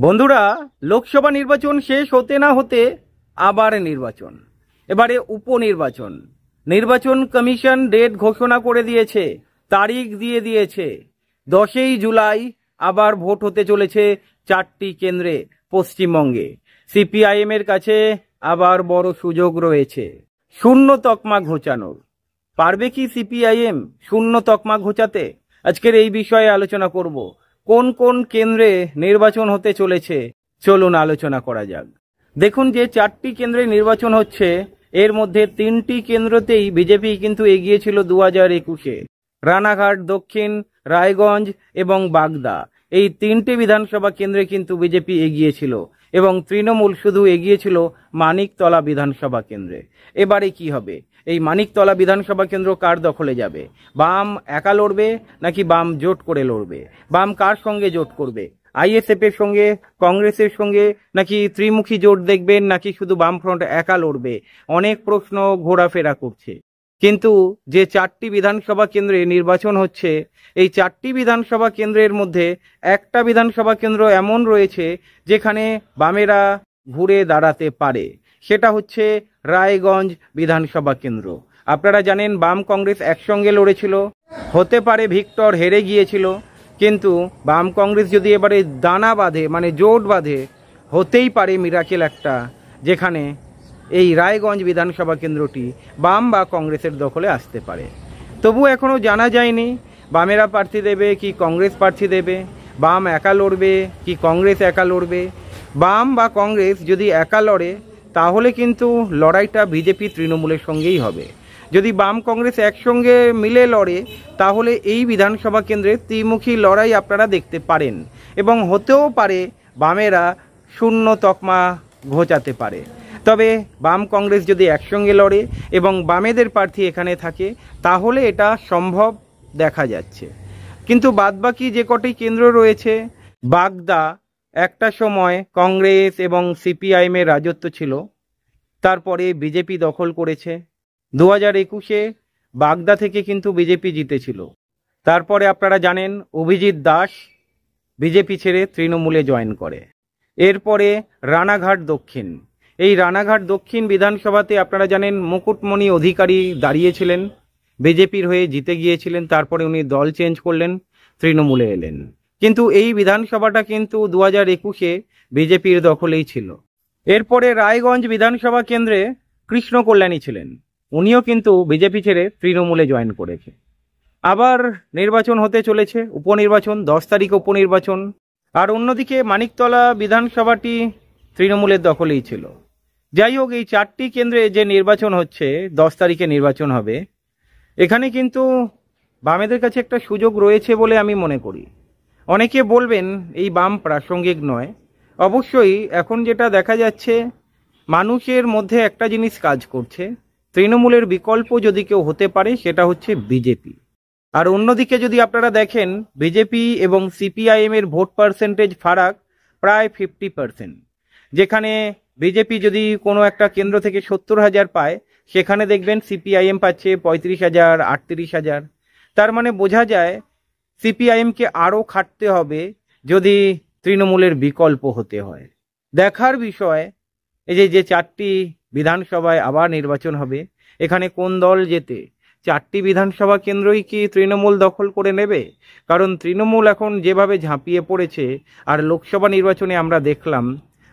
বন্ধুরা, লোকসভা নির্বাচন শেষ হতে না হতে আবার নির্বাচন, এবারে উপনির্বাচন। নির্বাচন কমিশন ডেট ঘোষণা করে দিয়েছে, তারিখ দিয়ে দিয়েছে। 10ই জুলাই আবার ভোট হতে চলেছে 4টি কেন্দ্রে পশ্চিমবঙ্গে। সিপিআইএম এর কাছে আবার বড় সুযোগ রয়েছে শূন্য তকমা ঘোচানোর। পারবে কি সিপিআইএম শূন্য তকমা ঘোচাতে? আজকের এই বিষয়ে আলোচনা করব। কোন কোন কেন্দ্রে নির্বাচন হতে চলেছে চলুন আলোচনা করা যাক। দেখুন, যে 4টি কেন্দ্রে নির্বাচন হচ্ছে এর মধ্যে 3টি কেন্দ্রতেই বিজেপি কিন্তু এগিয়ে ছিল 2021-এ। রানাঘাট দক্ষিণ, রায়গঞ্জ এবং বাগদা, এই 3টে বিধানসভা কেন্দ্রে কিন্তু বিজেপি এগিয়েছিল এবং তৃণমূল শুধু এগিয়েছিল মানিকতলা বিধানসভা কেন্দ্রে। এবারে কি হবে? এই মানিকতলা বিধানসভা কেন্দ্র কার দখলে যাবে? বাম একা লড়বে নাকি বাম জোট করে লড়বে? বাম কার সঙ্গে জোট করবে? আইএসএফ এর সঙ্গে, কংগ্রেসের সঙ্গে, নাকি ত্রিমুখী জোট দেখবেন, নাকি শুধু বামফ্রন্ট একা লড়বে? অনেক প্রশ্ন ঘোরাফেরা করছে। কিন্তু যে 4টি বিধানসভা কেন্দ্রে নির্বাচন হচ্ছে, এই 4টি বিধানসভা কেন্দ্রের মধ্যে একটা বিধানসভা কেন্দ্র এমন রয়েছে যেখানে বামেরা ঘুরে দাঁড়াতে পারে, সেটা হচ্ছে রায়গঞ্জ বিধানসভা কেন্দ্র। আপনারা জানেন বাম কংগ্রেস একসঙ্গে লড়েছিল, হতে পারে ভিক্টর হেরে গিয়েছিল, কিন্তু বাম কংগ্রেস যদি এবারে দানা বাঁধে, মানে জোট বাঁধে, হতেই পারে মিরাকেল একটা, যেখানে এই রায়গঞ্জ বিধানসভা কেন্দ্রটি বাম বা কংগ্রেসের দখলে আসতে পারে। তবু এখনও জানা যায়নি বামেরা প্রার্থী দেবে কি কংগ্রেস প্রার্থী দেবে, বাম একা লড়বে কি কংগ্রেস একা লড়বে। বাম বা কংগ্রেস যদি একা লড়ে তাহলে কিন্তু লড়াইটা বিজেপি তৃণমূলের সঙ্গেই হবে। যদি বাম কংগ্রেস একসঙ্গে মিলে লড়ে তাহলে এই বিধানসভা কেন্দ্রে ত্রিমুখী লড়াই আপনারা দেখতে পারেন এবং হতেও পারে বামেরা শূন্য তকমা ঘোচাতে পারে। তবে বাম কংগ্রেস যদি একসঙ্গে লড়ে এবং বামেদের প্রার্থী এখানে থাকে তাহলে এটা সম্ভব দেখা যাচ্ছে। কিন্তু বাদবাকি যে কটি কেন্দ্র রয়েছে, বাগদা একটা সময় কংগ্রেস এবং সিপিআইএম এর রাজত্ব ছিল, তারপরে বিজেপি দখল করেছে। 2021-এ বাগদা থেকে কিন্তু বিজেপি জিতেছিল। তারপরে আপনারা জানেন অভিজিৎ দাস বিজেপি ছেড়ে তৃণমূলে জয়েন করে। এরপরে রানাঘাট দক্ষিণ, এই রানাঘাট দক্ষিণ বিধানসভাতে আপনারা জানেন মুকুটমণি অধিকারী দাঁড়িয়েছিলেন, বিজেপির হয়ে জিতে গিয়েছিলেন, তারপরে উনি দল চেঞ্জ করলেন, তৃণমূলে এলেন। কিন্তু এই বিধানসভাটা কিন্তু 2021-এ বিজেপির দখলেই ছিল। এরপরে রায়গঞ্জ বিধানসভা কেন্দ্রে কৃষ্ণ কল্যাণী ছিলেন, উনিও কিন্তু বিজেপি ছেড়ে তৃণমূলে জয়েন করেছে। আবার নির্বাচন হতে চলেছে, উপনির্বাচন, 10 তারিখ উপনির্বাচন। আর অন্যদিকে মানিকতলা বিধানসভাটি তৃণমূলের দখলেই ছিল। যাই হোক, এই 4টি কেন্দ্রে যে নির্বাচন হচ্ছে, 10 তারিখে নির্বাচন হবে, এখানে কিন্তু বামেদের কাছে একটা সুযোগ রয়েছে বলে আমি মনে করি। অনেকে বলবেন এই বাম প্রাসঙ্গিক নয়। অবশ্যই এখন যেটা দেখা যাচ্ছে, মানুষের মধ্যে একটা জিনিস কাজ করছে, তৃণমূলের বিকল্প যদি কেউ হতে পারে সেটা হচ্ছে বিজেপি। আর অন্যদিকে যদি আপনারা দেখেন, বিজেপি এবং সিপিআইএম এর ভোট পার্সেন্টেজ ফারাক প্রায় 50%। যেখানে বিজেপি যদি কোনো একটা কেন্দ্র থেকে 70,000 পায়, সেখানে দেখবেন সিপিআইএম পাচ্ছে 35,000, 38,000। তার মানে বোঝা যায় সিপিআইএমকে আরও খাটতে হবে যদি তৃণমূলের বিকল্প হতে হয়। দেখার বিষয় এই যে 4টি বিধানসভায় আবার নির্বাচন হবে, এখানে কোন দল জেতে। 4টি বিধানসভা কেন্দ্রই কি তৃণমূল দখল করে নেবে? কারণ তৃণমূল এখন যেভাবে ঝাঁপিয়ে পড়েছে, আর লোকসভা নির্বাচনে আমরা দেখলাম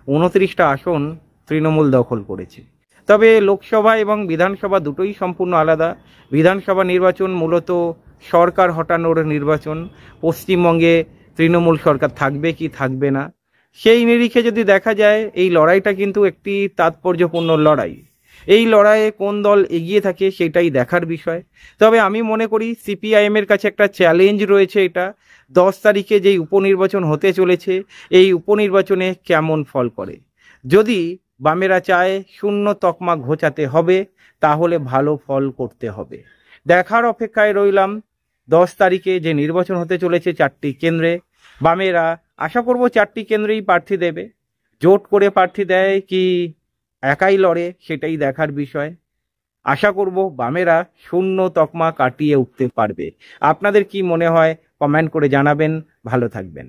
29টা আসন তৃণমূল দখল করেছে। তবে লোকসভা এবং বিধানসভা দুটোই সম্পূর্ণ আলাদা। বিধানসভা নির্বাচন মূলত সরকার হটানোর নির্বাচন। পশ্চিমবঙ্গে তৃণমূল সরকার থাকবে কি থাকবে না, সেই নিরিখে যদি দেখা যায় এই লড়াইটা কিন্তু একটি তাৎপর্যপূর্ণ লড়াই। এই লড়াইয়ে কোন দল এগিয়ে থাকে সেটাই দেখার বিষয়। তবে আমি মনে করি সিপিআইএম এর কাছে একটা চ্যালেঞ্জ রয়েছে। এটা 10 তারিখে যেই উপনির্বাচন হতে চলেছে, এই উপনির্বাচনে কেমন ফল করে। যদি বামেরা চায় শূন্য তকমা ঘোচাতে হবে তাহলে ভালো ফল করতে হবে। দেখার অপেক্ষায় রইলাম 10 তারিখে যে নির্বাচন হতে চলেছে 4টি কেন্দ্রে। বামেরা আশা করব 4টি কেন্দ্রেই প্রার্থী দেবে। জোট করে প্রার্থী দেয় কি একাই লড়ে সেটাই দেখার বিষয়। আশা করব বামেরা শূন্য তকমা কাটিয়ে উঠতে পারবে। আপনাদের কি মনে হয় কমেন্ট করে জানাবেন। ভালো থাকবেন।